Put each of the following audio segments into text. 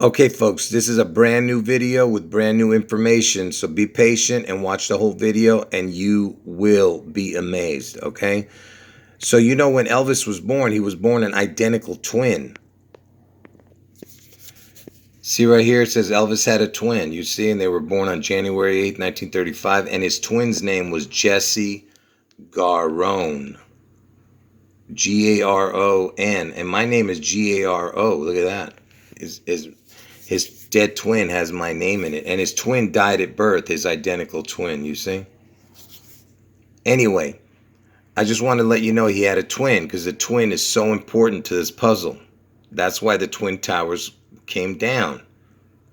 Okay, folks, this is a brand new video with brand new information. So be patient and watch the whole video and you will be amazed, okay? So when Elvis was born, he was born an identical twin. See right here, it says Elvis had a twin. You see, and they were born on January 8th, 1935, and his twin's name was Jesse Garon. Garon. And my name is Garo. Look at that. His dead twin has my name in it. And his twin died at birth, his identical twin, you see? Anyway, I just want to let you know he had a twin because the twin is so important to this puzzle. That's why the Twin Towers came down.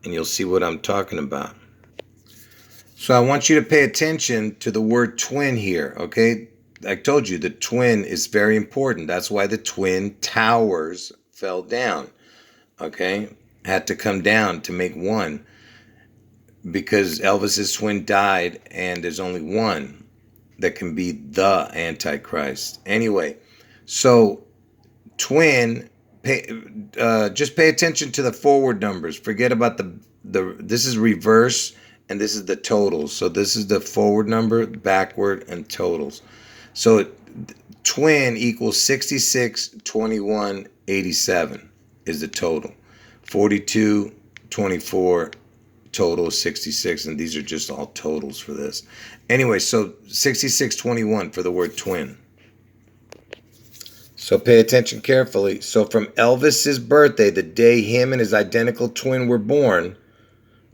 And you'll see what I'm talking about. So I want you to pay attention to the word twin here, okay? I told you the twin is very important. That's why the Twin Towers fell down, okay? Had to come down to make one because Elvis's twin died and there's only one that can be the Antichrist. Anyway, so twin, just pay attention to the forward numbers. Forget about this is reverse and this is the totals. So this is the forward number, backward, and totals. So twin equals 66, 21, 87 is the total. 42, 24, total 66, and these are just all totals for this. Anyway, so 66, 21 for the word twin. So pay attention carefully. So from Elvis's birthday, the day him and his identical twin were born,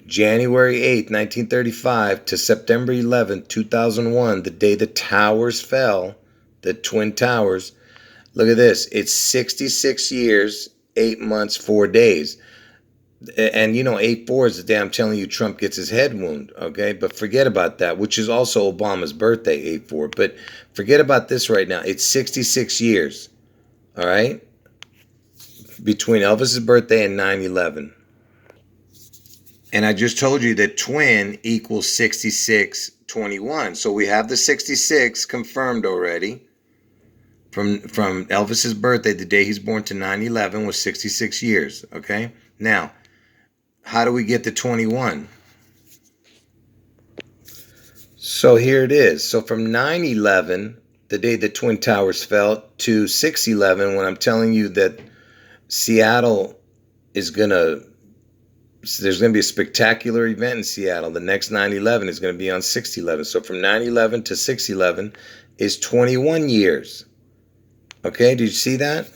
January 8th, 1935 to September 11th, 2001, the day the towers fell, the Twin Towers. Look at this. It's 66 years, 8 months, 4 days. And 8/4 is the day I'm telling you Trump gets his head wound, okay? But forget about that, which is also Obama's birthday, 8/4. But forget about this right now. It's 66 years, all right, between Elvis's birthday and 9/11. And I just told you that twin equals 66, 21. So we have the 66 confirmed already. From Elvis's birthday, the day he's born, to 9/11 was 66 years, okay? Now, how do we get to 21? So here it is. So from 9/11, the day the Twin Towers fell, to 6/11, when I'm telling you that Seattle is there's going to be a spectacular event in Seattle. The next 9/11 is going to be on 6/11. So from 9/11 to 6/11 is 21 years. Okay, did you see that?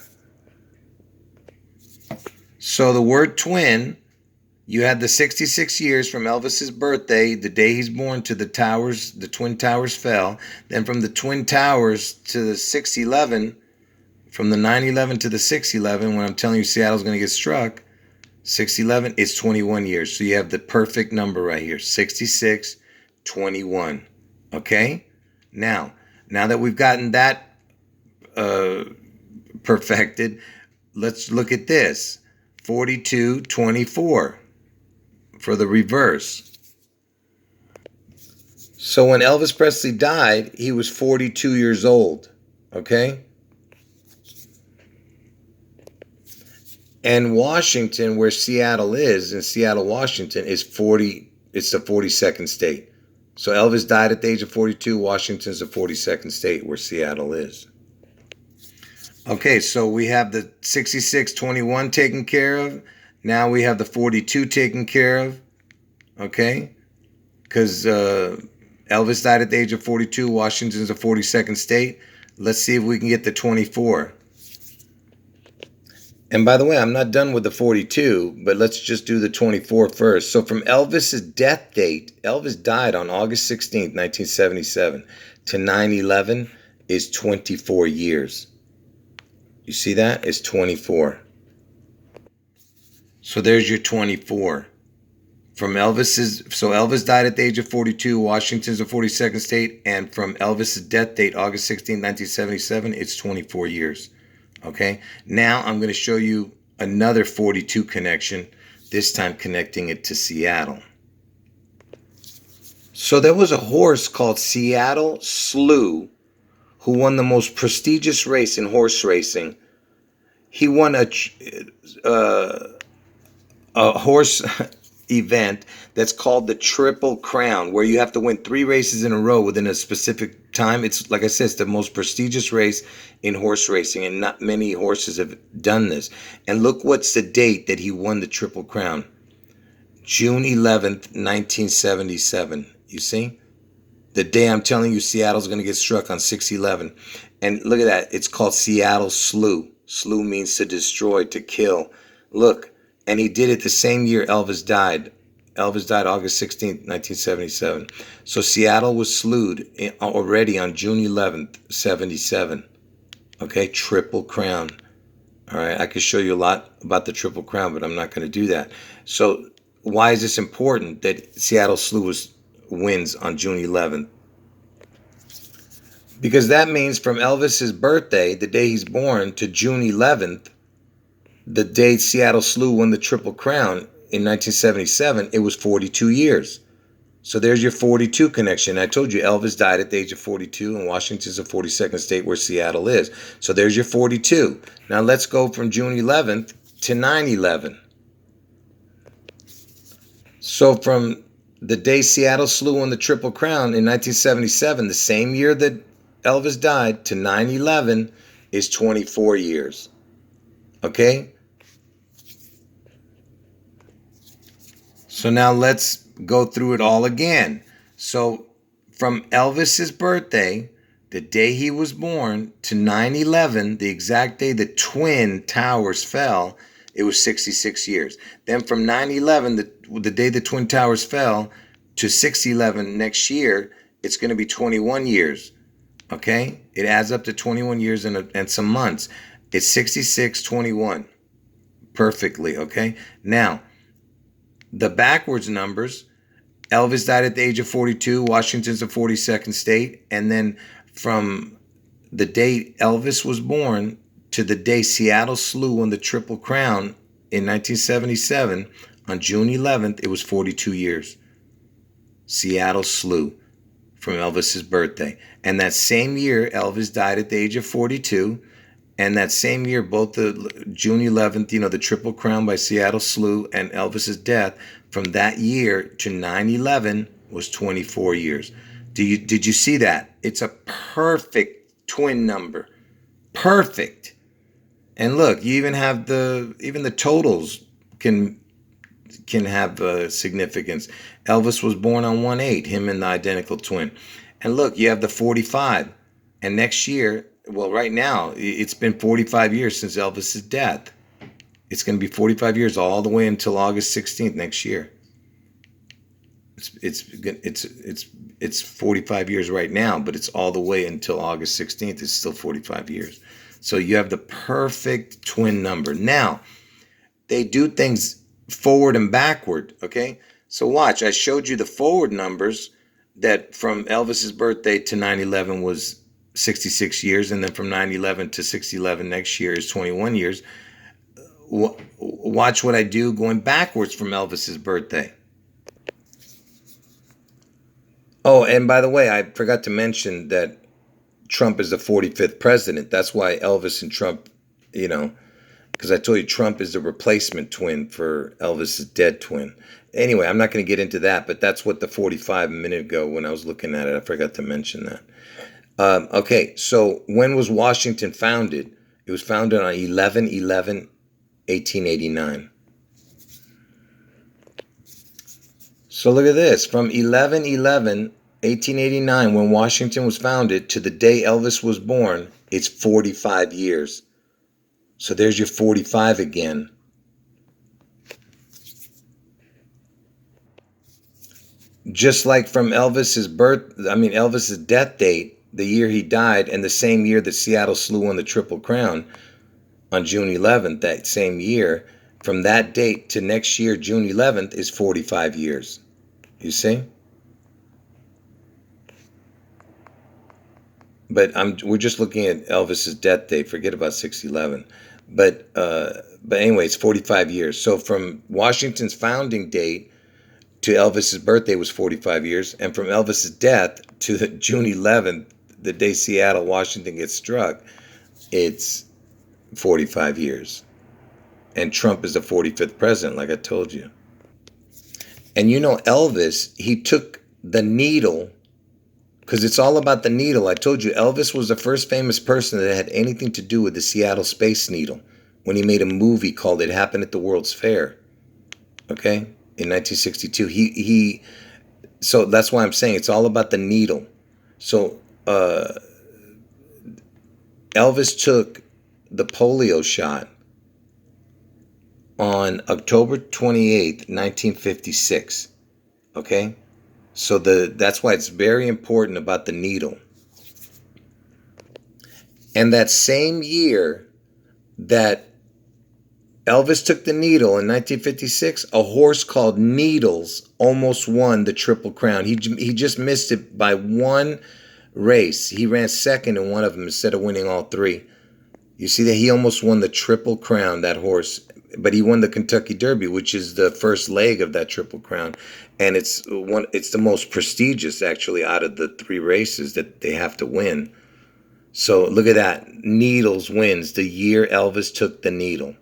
So the word twin, you had the 66 years from Elvis's birthday, the day he's born, to the towers, the Twin Towers fell. Then from the Twin Towers to the 6/11, from the 9/11 to the 6/11, when I'm telling you Seattle's going to get struck, 6/11 is 21 years. So you have the perfect number right here, 66, 21. Okay? Now that we've gotten that perfected, let's look at this. 42, 24 for the reverse. So when Elvis Presley died, he was 42 years old. Okay? And Washington, where Seattle is, in Seattle, Washington, is 40. It's the 42nd state. So Elvis died at the age of 42. Washington's the 42nd state where Seattle is. Okay, so we have the 66, 21 taken care of. Now we have the 42 taken care of. Okay? Because Elvis died at the age of 42. Washington's the 42nd state. Let's see if we can get the 24. And by the way, I'm not done with the 42, but let's just do the 24 first. So from Elvis's death date, Elvis died on August 16th, 1977, to 9/11 is 24 years. You see that? It's 24. So there's your 24. So Elvis died at the age of 42, Washington's the 42nd state, and from Elvis's death date, August 16th, 1977, it's 24 years. Okay, now I'm going to show you another 42 connection, this time connecting it to Seattle. So there was a horse called Seattle Slew who won the most prestigious race in horse racing. He won a a horse event that's called the Triple Crown, where you have to win 3 races in a row within a specific time. It's, like I said, it's the most prestigious race in horse racing, and not many horses have done this. And look what's the date that he won the Triple Crown. June 11th, 1977. You see? The day I'm telling you Seattle's going to get struck on 6/11. And look at that. It's called Seattle Slew. Slew means to destroy, to kill. Look. And he did it the same year Elvis died. Elvis died August 16th, 1977. So Seattle was slewed already on June 11th, 77. Okay, Triple Crown. All right, I could show you a lot about the Triple Crown, but I'm not going to do that. So why is this important that Seattle Slew wins on June 11th? Because that means from Elvis's birthday, the day he's born, to June 11th, the day Seattle Slew won the Triple Crown in 1977, it was 42 years. So there's your 42 connection. I told you Elvis died at the age of 42, and Washington's the 42nd state where Seattle is. So there's your 42. Now let's go from June 11th to 9/11. So from the day Seattle Slew won the Triple Crown in 1977, the same year that Elvis died, to 9/11 is 24 years. Okay? So now let's go through it all again. So from Elvis's birthday, the day he was born, to 9/11, the exact day the Twin Towers fell, it was 66 years. Then from 9/11, the day the Twin Towers fell, to 6/11 next year, it's going to be 21 years. Okay? It adds up to 21 years and some months. It's 66-21. Perfectly, okay? Now, the backwards numbers, Elvis died at the age of 42, Washington's the 42nd state, and then from the day Elvis was born to the day Seattle Slew won the Triple Crown in 1977, on June 11th, it was 42 years. Seattle Slew from Elvis's birthday. And that same year, Elvis died at the age of 42. And that same year, both the June 11th, the Triple Crown by Seattle Slew and Elvis's death, from that year to 9/11 was 24 years. Did you see that? It's a perfect twin number. Perfect. And look, you even have even the totals can have significance. Elvis was born on 1/8, him and the identical twin. And look, you have the 45. And next year, well, right now, it's been 45 years since Elvis's death. It's going to be 45 years all the way until August 16th next year. It's 45 years right now, but it's all the way until August 16th. It's still 45 years. So you have the perfect twin number. Now, they do things forward and backward, okay? So watch, I showed you the forward numbers that from Elvis's birthday to 9/11 was 66 years, and then from 9/11 to 6/11 next year is 21 years. Watch what I do going backwards from Elvis's birthday. Oh, and by the way, I forgot to mention that Trump is the 45th president. That's why Elvis and Trump, because I told you Trump is the replacement twin for Elvis's dead twin. Anyway, I'm not going to get into that, but that's what the 45 a minute ago when I was looking at it, I forgot to mention that. Okay, so when was Washington founded? It was founded on 11/11/1889. So look at this. From 11/11/1889, when Washington was founded, to the day Elvis was born, it's 45 years. So there's your 45 again. Just like from Elvis's death date, the year he died, and the same year that Seattle Slew won the Triple Crown on June 11th, that same year, from that date to next year, June 11th, is 45 years. You see? But we're just looking at Elvis's death date. Forget about 6/11. But anyway, it's 45 years. So from Washington's founding date to Elvis's birthday was 45 years, and from Elvis's death to June 11th, the day Seattle, Washington gets struck, it's 45 years. And Trump is the 45th president, like I told you. And you know, Elvis, he took the needle, because it's all about the needle. I told you, Elvis was the first famous person that had anything to do with the Seattle Space Needle when he made a movie called It Happened at the World's Fair, okay, in 1962. So that's why I'm saying it's all about the needle. So Elvis took the polio shot on October 28th, 1956. Okay? So that's why it's very important about the needle. And that same year that Elvis took the needle in 1956, a horse called Needles almost won the Triple Crown. He just missed it by one race. He ran second in one of them instead of winning all three. You see that he almost won the Triple Crown, that horse, but he won the Kentucky Derby, which is the first leg of that Triple Crown, and it's the most prestigious actually out of the three races that they have to win. So look at that. Needles wins the year Elvis took the needle.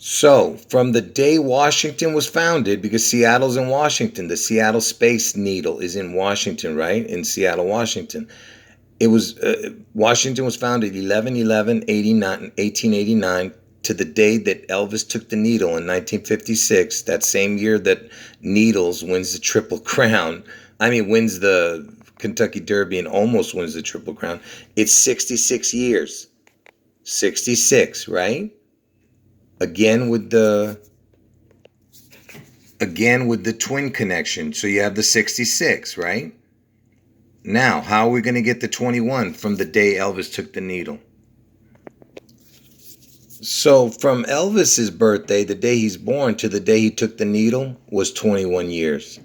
So from the day Washington was founded, because Seattle's in Washington, the Seattle Space Needle is in Washington, right? In Seattle, Washington. It was Washington was founded 11/11/1889 to the day that Elvis took the needle in 1956. That same year that Needles wins the Triple Crown. I mean, wins the Kentucky Derby and almost wins the Triple Crown. It's 66 years. 66, right? Again with the twin connection. So you have the 66, right? Now, how are we going to get the 21 from the day Elvis took the needle? So from Elvis's birthday, the day he's born, to the day he took the needle was 21 years.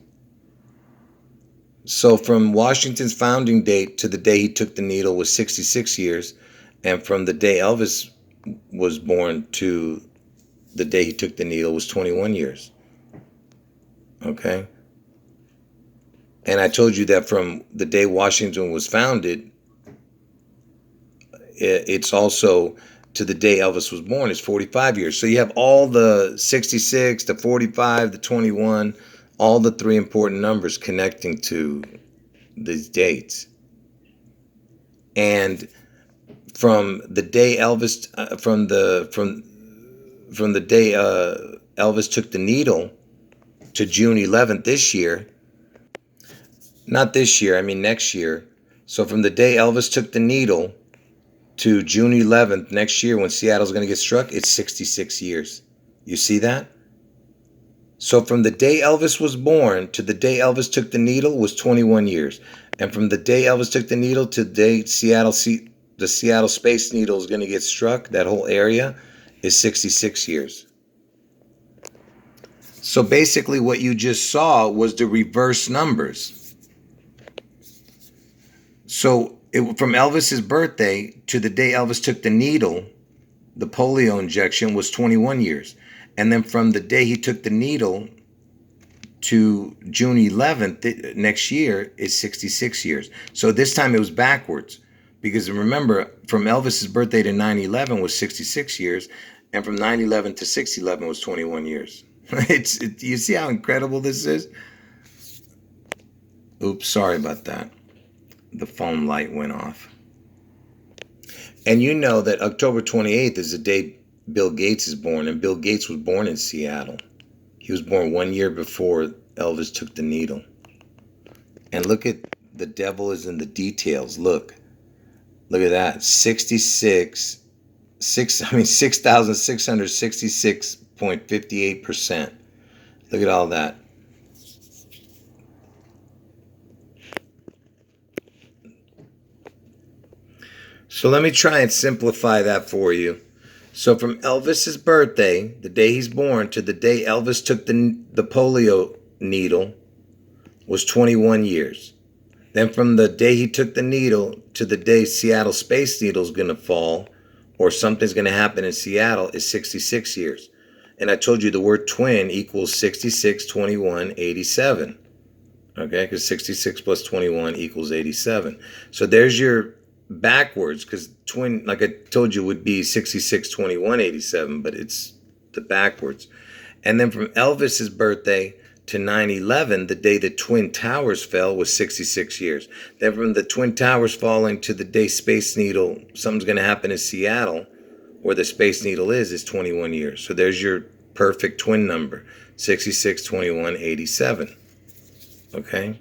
So from Washington's founding date to the day he took the needle was 66 years. And from the day Elvis was born to the day he took the needle was 21 years. Okay? And I told you that from the day Washington was founded, it's also to the day Elvis was born is 45 years. So you have all the 66, the 45, the 21, all the three important numbers connecting to these dates. And from the day Elvis, from the day Elvis took the needle to June 11th this year, not this year, I mean next year. So from the day Elvis took the needle to June 11th next year when Seattle's going to get struck, it's 66 years. You see that? So from the day Elvis was born to the day Elvis took the needle was 21 years. And from the day Elvis took the needle to the day the Seattle Space Needle is going to get struck, that whole area, is 66 years. So basically what you just saw was the reverse numbers. So from Elvis's birthday to the day Elvis took the needle, the polio injection, was 21 years. And then from the day he took the needle to June 11th next year is 66 years. So this time it was backwards. Because remember, from Elvis's birthday to 9/11 was 66 years. And from 9/11 to 6/11 was 21 years. You see how incredible this is? Oops, sorry about that. The phone light went off. And you know that October 28th is the day Bill Gates is born, and Bill Gates was born in Seattle. He was born 1 year before Elvis took the needle. And look at, the devil is in the details. Look at that. 6,666.58%. Look at all that. So let me try and simplify that for you. So from Elvis's birthday, the day he's born, to the day Elvis took the polio needle was 21 years. Then from the day he took the needle to the day Seattle Space Needle is going to fall, or something's going to happen in Seattle, is 66 years. And I told you the word twin equals 66, 21, 87. Okay, because 66 plus 21 equals 87. So there's your backwards, because twin, like I told you, would be 66/21/87, but it's the backwards. And then from Elvis's birthday to 9/11, the day the Twin Towers fell, was 66 years. Then from the Twin Towers falling to the day Space Needle, something's going to happen in Seattle, where the Space Needle is 21 years. So there's your perfect twin number, 66/21/87. Okay?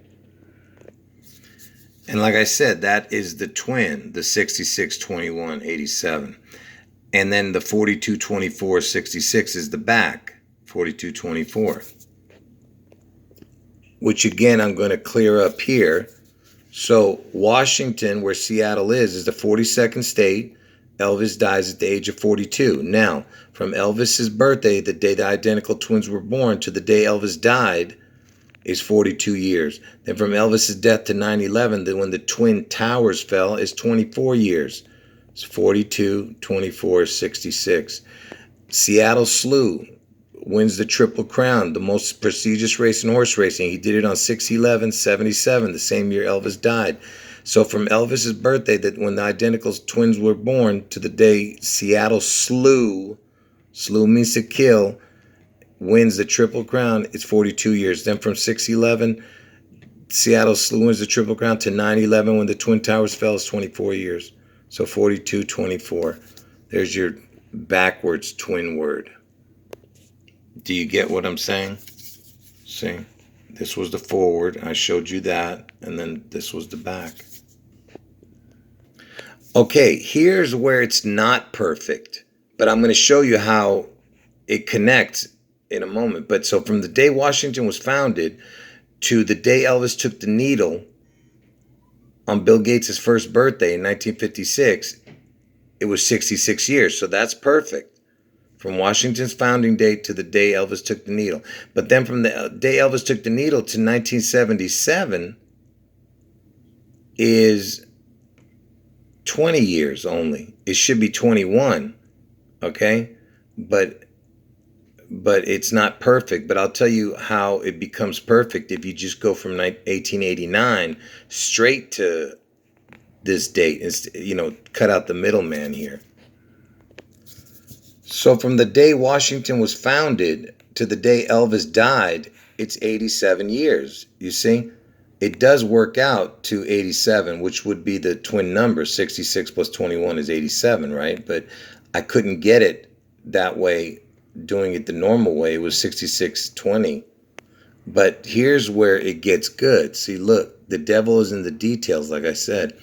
And like I said, that is the twin, the 66/21/87. And then the 42/24/66 is the back, 42/24. Which again, I'm going to clear up here. So Washington, where Seattle is the 42nd state. Elvis dies at the age of 42. Now, from Elvis's birthday, the day the identical twins were born, to the day Elvis died, is 42 years. Then from Elvis's death to 9/11, then when the Twin Towers fell, is 24 years. It's 42/24/66. Seattle Slew wins the Triple Crown, the most prestigious race in horse racing. He did it on 6/11/77, the same year Elvis died. So from Elvis's birthday, that when the identical twins were born, to the day Seattle Slew means to kill, wins the Triple Crown, it's 42 years. Then from 6/11, Seattle Slew wins the Triple Crown, to 9/11, when the Twin Towers fell, is 24 years. So 42/24. There's your backwards twin word. Do you get what I'm saying? See, this was the forward. I showed you that. And then this was the back. Okay, here's where it's not perfect. But I'm going to show you how it connects in a moment. But so from the day Washington was founded to the day Elvis took the needle on Bill Gates' first birthday in 1956, it was 66 years. So that's perfect. From Washington's founding date to the day Elvis took the needle. But then from the day Elvis took the needle to 1977 is 20 years only. It should be 21, okay? But it's not perfect. But I'll tell you how it becomes perfect if you just go from 1889 straight to this date. Cut out the middleman here. So from the day Washington was founded to the day Elvis died, it's 87 years. You see, it does work out to 87, which would be the twin number. 66 plus 21 is 87, right? But I couldn't get it that way, doing it the normal way. It was 66/20. But here's where it gets good. See, look, the devil is in the details, like I said.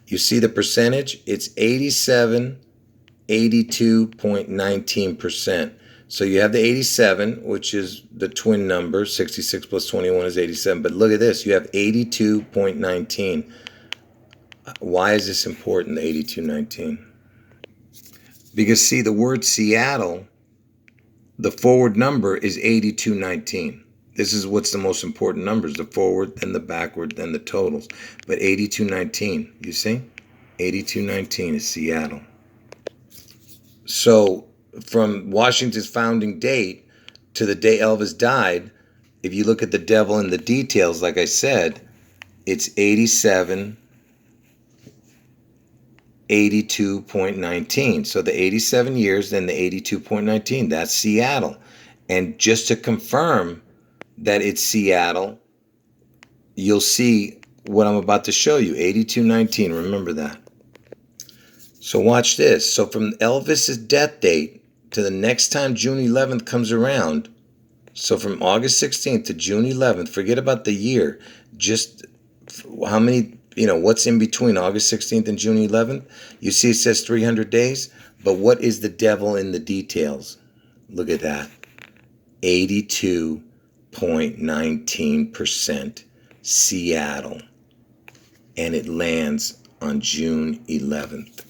You see the percentage? It's 82.19%. So you have the 87, which is the twin number. 66 plus 21 is 87. But look at this. You have 82.19. Why is this important, the 82.19? Because, see, the word Seattle, the forward number is 82.19. This is what's the most important numbers, the forward, then the backward, then the totals. But 82.19, you see? 82.19 is Seattle. So from Washington's founding date to the day Elvis died, if you look at the devil in the details, like I said, it's 82.19. So the 87 years, then the 82.19, that's Seattle. And just to confirm that it's Seattle, you'll see what I'm about to show you, 82.19, remember that. So watch this. So from Elvis's death date to the next time June 11th comes around, so from August 16th to June 11th, forget about the year, just how many, what's in between August 16th and June 11th? You see it says 300 days, but what is the devil in the details? Look at that. 82.19% Seattle. And it lands on June 11th.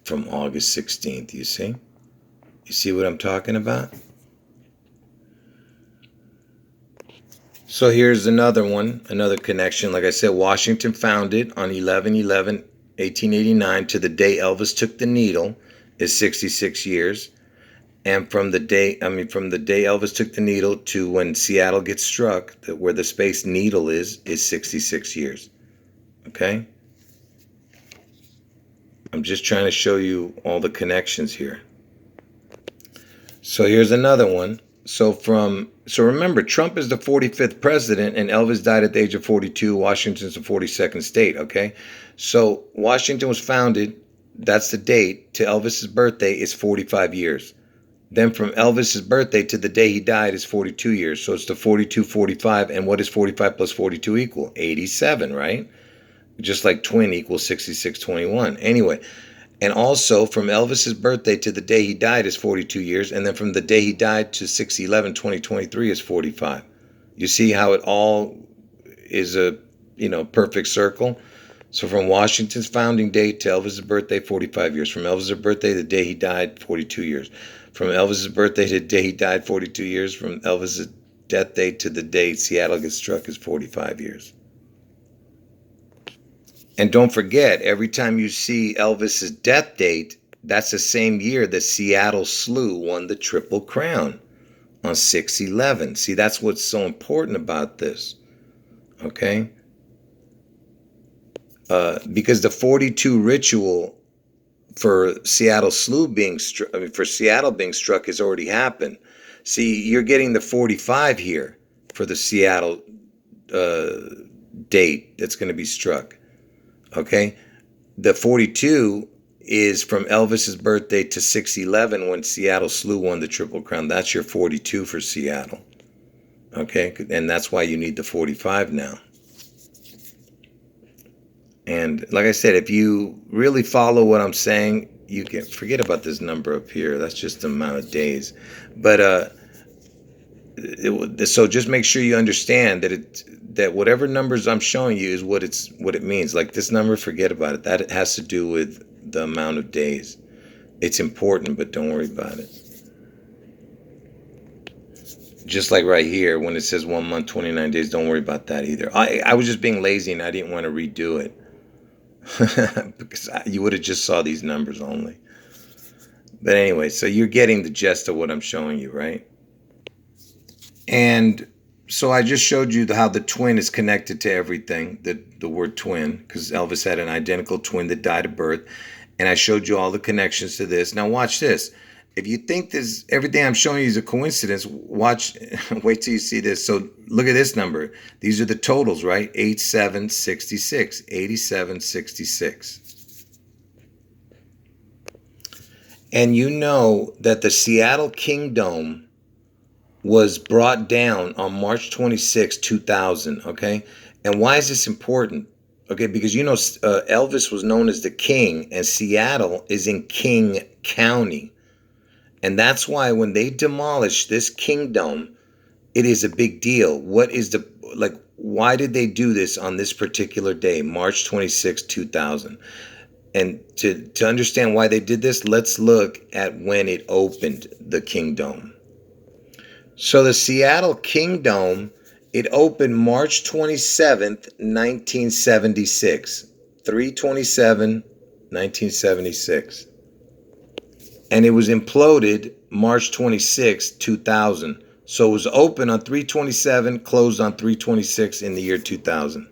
From August 16th, you see? You see what I'm talking about? So here's another one, another connection. Like I said, Washington founded on 11/11/1889 to the day Elvis took the needle is 66 years. And from the day Elvis took the needle to when Seattle gets struck, where the Space Needle is 66 years. Okay? I'm just trying to show you all the connections here. So here's another one. So remember, Trump is the 45th president and Elvis died at the age of 42. Washington's the 42nd state, okay? So Washington was founded, that's the date, to Elvis's birthday is 45 years. Then from Elvis's birthday to the day he died is 42 years. So it's the 42, 45. And what is 45 plus 42 equal? 87, right? Just like twin equals 66, 21. Anyway, and also from Elvis's birthday to the day he died is 42 years. And then from the day he died to 6/11/2023 is 45. You see how it all is a, perfect circle? So from Washington's founding date to Elvis's birthday, 45 years. From Elvis's birthday to the day he died, 42 years. From Elvis's birthday to the day he died, 42 years. From Elvis's death date to the day Seattle gets struck is 45 years. And don't forget, every time you see Elvis's death date, that's the same year that Seattle Slew won the Triple Crown on 6/11. See, that's what's so important about this. Okay? Because the 42 ritual for Seattle Slew being for Seattle being struck has already happened. See, you're getting the 45 here for the Seattle date that's going to be struck. Okay, the 42 is from Elvis's birthday to 6/11 when Seattle Slew won the Triple Crown. That's your 42 for Seattle. Okay, and that's why you need the 45 now. And like I said, if you really follow what I'm saying, you can forget about this number up here. That's just the amount of days. But so just make sure you understand that whatever numbers I'm showing you is what it means. Like this number, forget about it. That has to do with the amount of days. It's important, but don't worry about it. Just like right here, when it says 1 month, 29 days, don't worry about that either. I was just being lazy and I didn't want to redo it. Because you would have just saw these numbers only. But anyway, so you're getting the gist of what I'm showing you, right? And so I just showed you how the twin is connected to everything, the word twin, because Elvis had an identical twin that died of birth. And I showed you all the connections to this. Now watch this. If you think everything I'm showing you is a coincidence, wait till you see this. So look at this number. These are the totals, right? 8766, 8766. And you know that the Seattle Kingdom was brought down on March 26, 2000, okay? And why is this important? Okay, because Elvis was known as the King, and Seattle is in King County. And that's why when they demolish this kingdom, it is a big deal. Why did they do this on this particular day, March 26, 2000? And to understand why they did this, let's look at when it opened, the kingdom. So the Seattle Kingdom, it opened March 27th, 1976. 3/27/1976. And it was imploded March 26, 2000. So it was open on 3/27, closed on 3/26 in the year 2000.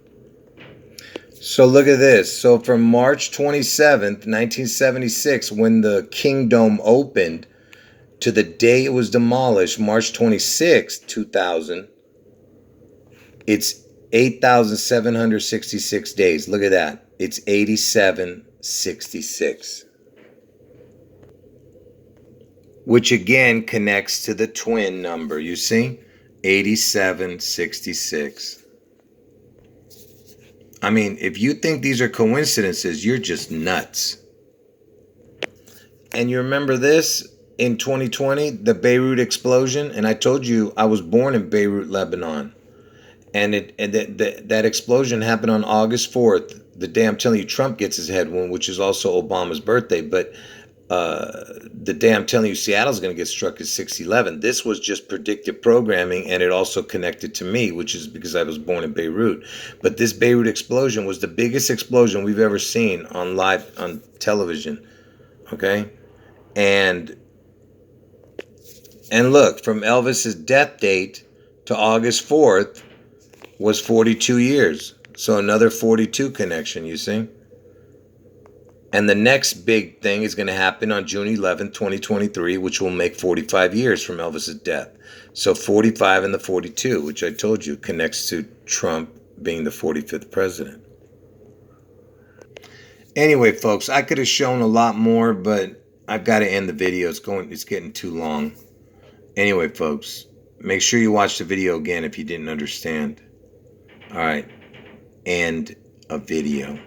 So look at this. So from March 27th, 1976, when the Kingdom opened, to the day it was demolished, March 26, 2000, it's 8,766 days. Look at that. It's 8766. Which again connects to the twin number. You see? 8766. I mean, if you think these are coincidences, you're just nuts. And you remember this in 2020, the Beirut explosion? And I told you I was born in Beirut, Lebanon. And that explosion happened on August 4th, the day I'm telling you Trump gets his head wound, which is also Obama's birthday. But the day I'm telling you Seattle's going to get struck is 6/11. This was just predictive programming, and it also connected to me, which is because I was born in Beirut. But this Beirut explosion was the biggest explosion we've ever seen on television. Okay? And look, from Elvis's death date to August 4th was 42 years. So another 42 connection, you see? And the next big thing is going to happen on June 11th, 2023, which will make 45 years from Elvis's death. So 45 and the 42, which I told you connects to Trump being the 45th president. Anyway, folks, I could have shown a lot more, but I've got to end the video. It's getting too long. Anyway, folks, make sure you watch the video again if you didn't understand. All right, end a video.